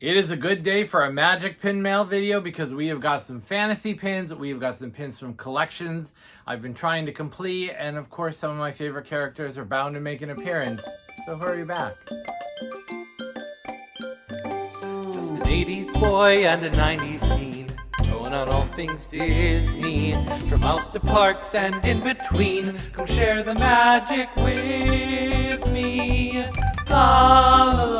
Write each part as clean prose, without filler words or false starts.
It is a good day for a magic pin mail video because we have got some fantasy pins, we've got some pins from collections I've been trying to complete, and of course some of my favorite characters are bound to make an appearance, so hurry back. Just an 80s boy and a 90s teen, going on all things Disney, from mouse to parks and in between. Come share the magic with me. La la la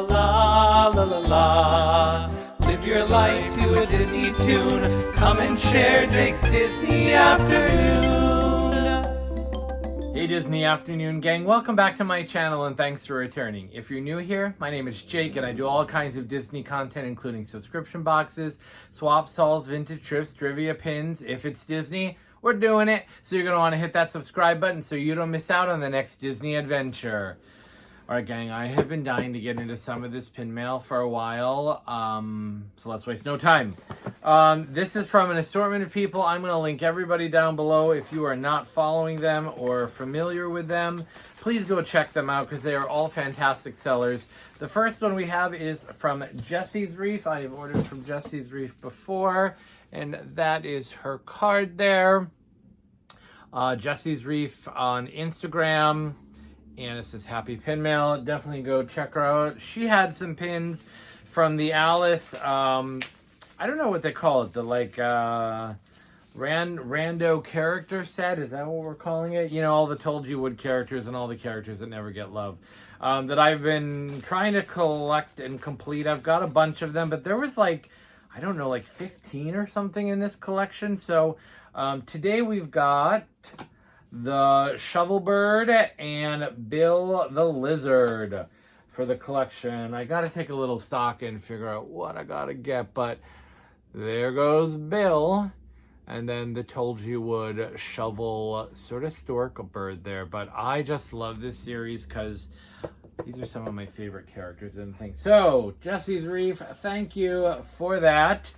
la la la la. Live your life to a Disney tune. Come and share Jake's Disney Afternoon. Hey Disney Afternoon gang, welcome back to my channel and thanks for returning. If you're new here, my name is Jake and I do all kinds of Disney content including subscription boxes, swap hauls, vintage trips, trivia pins. If it's Disney, we're doing it. So you're going to want to hit that subscribe button so you don't miss out on the next Disney adventure. Alright gang, I have been dying to get into some of this pin mail for a while, so let's waste no time. This is from an assortment of people. I'm going to link everybody down below. If you are not following them or familiar with them, please go check them out because they are all fantastic sellers. The first one we have is from Jessie'sReef. I have ordered from Jessie'sReef before, and that is her card there. Jessie'sReef on Instagram. And it says happy pin mail. Definitely go check her out. She had some pins from the Alice, I don't know what they call it, the like rando character set. Is that what we're calling it? You know, all the Told You Would characters and all the characters that never get love. That I've been trying to collect and complete. I've got a bunch of them, but there was like, I don't know, like 15 or something in this collection. So today we've got the Shovelbird and Bill the Lizard for the collection. I got to take a little stock and figure out what I got to get, but there goes Bill. And then the Told You Would shovel sort of stork bird there. But I just love this series because these are some of my favorite characters and things. So, Jessie'sReef, thank you for that.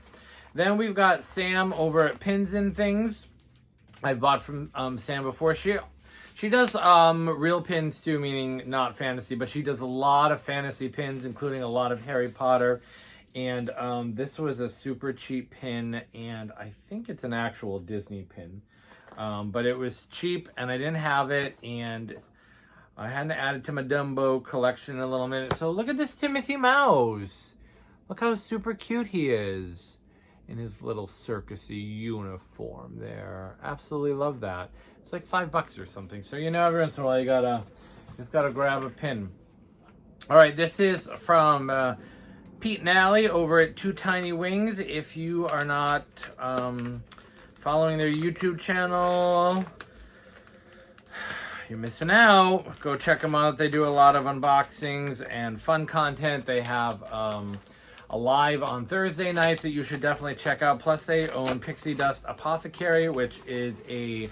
Then we've got Sam over at Pins and Things. I've bought from Sam before. She does real pins too, meaning not fantasy, but she does a lot of fantasy pins, including a lot of Harry Potter. And this was a super cheap pin, and I think it's an actual Disney pin. But it was cheap, and I didn't have it, and I hadn't added to my Dumbo collection in a little minute. So look at this Timothy Mouse. Look how super cute he is in his little circusy uniform there. Absolutely love that. It's like $5 or something. So, you know, every once in a while you just gotta grab a pin. All right, this is from Pete and Allie over at Two Tiny Wings. If you are not following their YouTube channel, you're missing out. Go check them out. They do a lot of unboxings and fun content. They have a live on Thursday nights that you should definitely check out. Plus, they own Pixie Dust Apothecary, which is a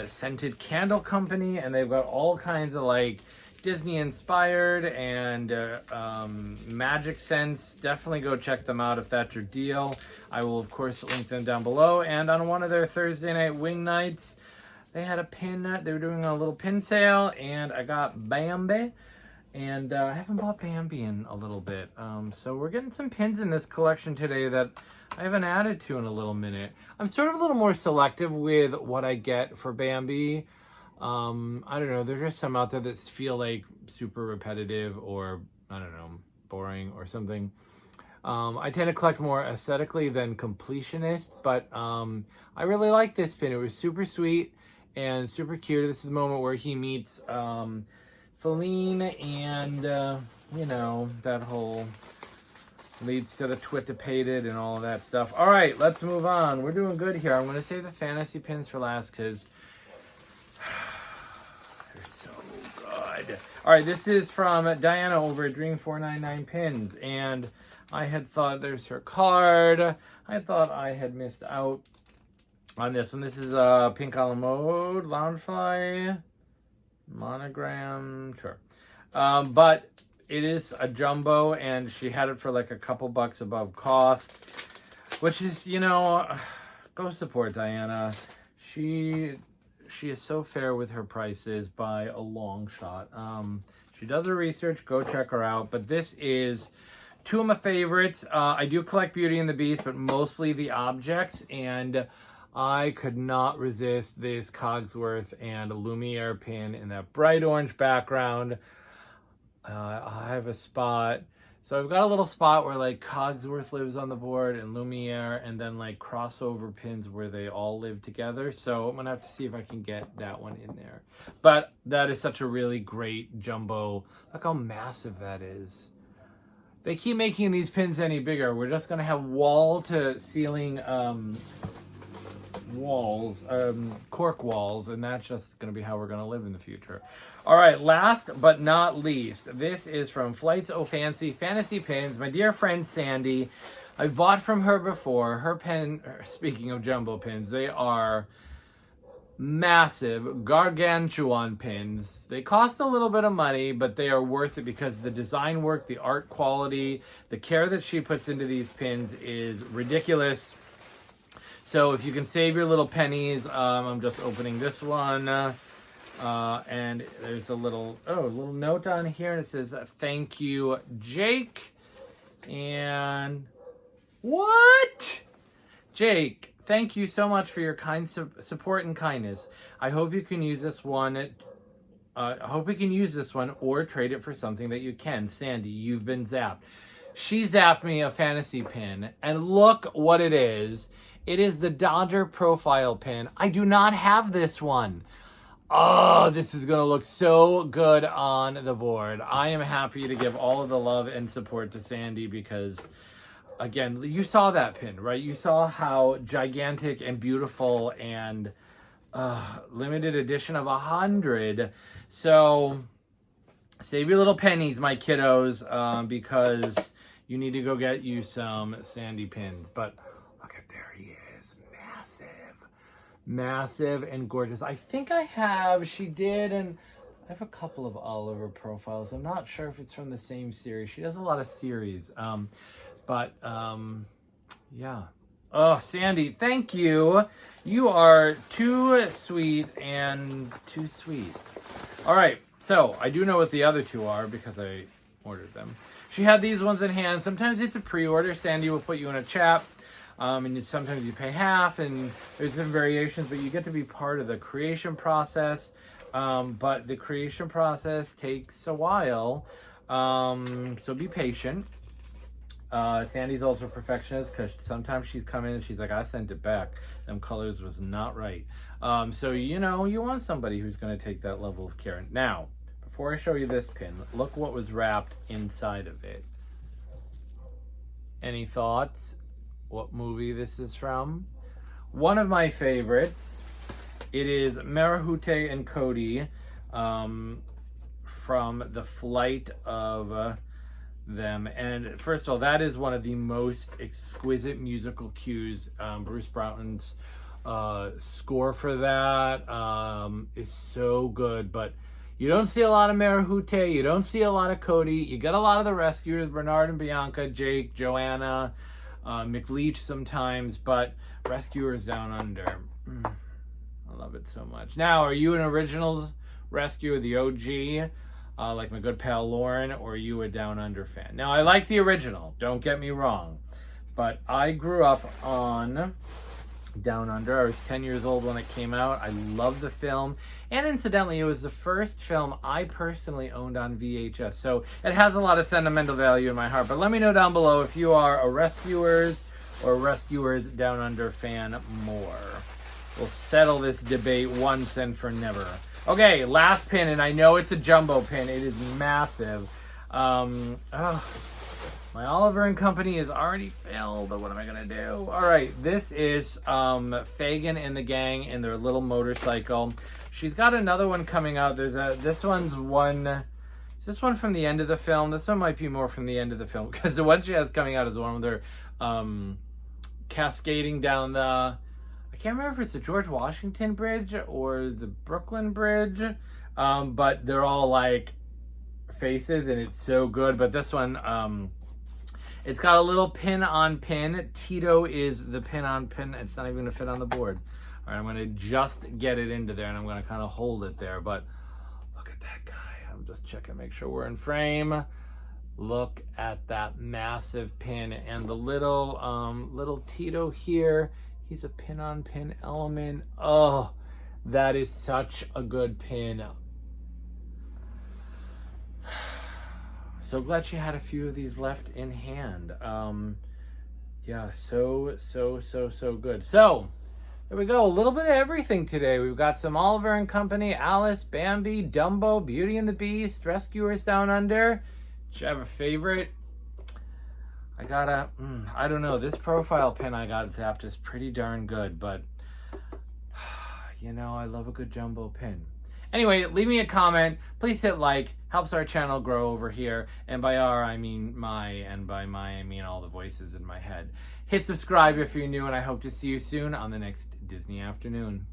scented candle company, and they've got all kinds of like Disney-inspired and magic scents. Definitely go check them out if that's your deal. I will, of course, link them down below. And on one of their Thursday night wing nights, they had a pin. They were doing a little pin sale, and I got Bambi. And I haven't bought Bambi in a little bit. So we're getting some pins in this collection today that I haven't added to in a little minute. I'm sort of a little more selective with what I get for Bambi. I don't know. There's just some out there that feel like super repetitive or, I don't know, boring or something. I tend to collect more aesthetically than completionist. But I really like this pin. It was super sweet and super cute. This is the moment where he meets Feline and, you know, that whole leads to the Twittipated and all of that stuff. All right, let's move on. We're doing good here. I'm going to save the fantasy pins for last because they're so good. All right, this is from Diana over at Dream499 Pins. And I had thought, there's her card. I thought I had missed out on this one. This is Pink a la Mode, Loungefly. Monogram, sure. But it is a jumbo, and she had it for like a couple bucks above cost, which is, you know, go support Diana. She is so fair with her prices by a long shot. She does her research. Go check her out. But this is two of my favorites. I do collect Beauty and the Beast, but mostly the objects. And I could not resist this Cogsworth and Lumiere pin in that bright orange background. I have a spot. So I've got a little spot where like Cogsworth lives on the board and Lumiere, and then like crossover pins where they all live together. So I'm gonna have to see if I can get that one in there. But that is such a really great jumbo. Look how massive that is. They keep making these pins any bigger. We're just gonna have wall to ceiling walls, cork walls, and that's just going to be how we're going to live in the future. All right, last but not least, this is from Flights Oh Fancy Fantasy Pins. My dear friend Sandy, I've bought from her before. Her pen, speaking of jumbo pins, they are massive gargantuan pins. They cost a little bit of money, but they are worth it because the design work, the art quality, the care that she puts into these pins is ridiculous. So if you can save your little pennies, I'm just opening this one, and there's a little note on here, and it says, thank you, Jake. And what? Jake, thank you so much for your kind support and kindness. I hope you can use this one. Or trade it for something that you can. Sandy, you've been zapped. She zapped me a fantasy pin, and look what it is. It is the Dodger profile pin. I do not have this one. Oh, this is going to look so good on the board. I am happy to give all of the love and support to Sandy because, again, you saw that pin, right? You saw how gigantic and beautiful and limited edition of 100. So save your little pennies, my kiddos, because you need to go get you some Sandy pins. But look at there he is. Massive and gorgeous. I think I have, she did, and I have a couple of Oliver profiles. I'm not sure if it's from the same series. She does a lot of series. Yeah. Oh, Sandy, thank you. You are too sweet and too sweet. All right. So I do know what the other two are because I ordered them. She had these ones in hand. Sometimes it's a pre-order. Sandy will put you in a chat. And sometimes you pay half, and there's different variations, but you get to be part of the creation process. But the creation process takes a while, so be patient. Sandy's also a perfectionist because sometimes she's come in and she's like, I sent it back. Them colors was not right. So, you know, you want somebody who's going to take that level of care. Now, before I show you this pin, look what was wrapped inside of it. Any thoughts? What movie this is from? One of my favorites. It is Marahute and Cody from the flight of them. And first of all, that is one of the most exquisite musical cues. Bruce Broughton's score for that is so good. But you don't see a lot of Marahute. You don't see a lot of Cody. You get a lot of the rescuers, Bernard and Bianca, Jake, Joanna, McLeach sometimes, but Rescuers Down Under. I love it so much. Now, are you an Originals rescuer, the OG, like my good pal Lauren, or are you a Down Under fan? Now, I like the original, don't get me wrong, but I grew up on Down Under. I was 10 years old when it came out. I love the film. And incidentally, it was the first film I personally owned on VHS. So it has a lot of sentimental value in my heart. But let me know down below if you are a Rescuers or Rescuers Down Under fan more. We'll settle this debate once and for never. Okay, last pin, and I know it's a jumbo pin. It is massive. My Oliver and Company is already filled, but what am I going to do? All right, this is Fagin and the gang in their little motorcycle. She's got another one coming out. This one's one. Is this one from the end of the film? This one might be more from the end of the film because the one she has coming out is the one where they're cascading down the. I can't remember if it's the George Washington Bridge or the Brooklyn Bridge, but they're all like faces, and it's so good. But this one, it's got a little pin on pin. Tito is the pin on pin. It's not even going to fit on the board. All right, I'm going to just get it into there, and I'm going to kind of hold it there. But look at that guy. I'm just check and make sure we're in frame. Look at that massive pin, and the little Tito here. He's a pin-on-pin element. Oh, that is such a good pin. So glad she had a few of these left in hand. Yeah, so good. So there we go. A little bit of everything today. We've got some Oliver and Company, Alice, Bambi, Dumbo, Beauty and the Beast, Rescuers Down Under. Do you have a favorite? I don't know. This profile pin I got zapped is pretty darn good, but you know, I love a good jumbo pin. Anyway, leave me a comment. Please hit like. Helps our channel grow over here. And by our, I mean my, and by my, I mean all the voices in my head. Hit subscribe if you're new, and I hope to see you soon on the next Disney Afternoon.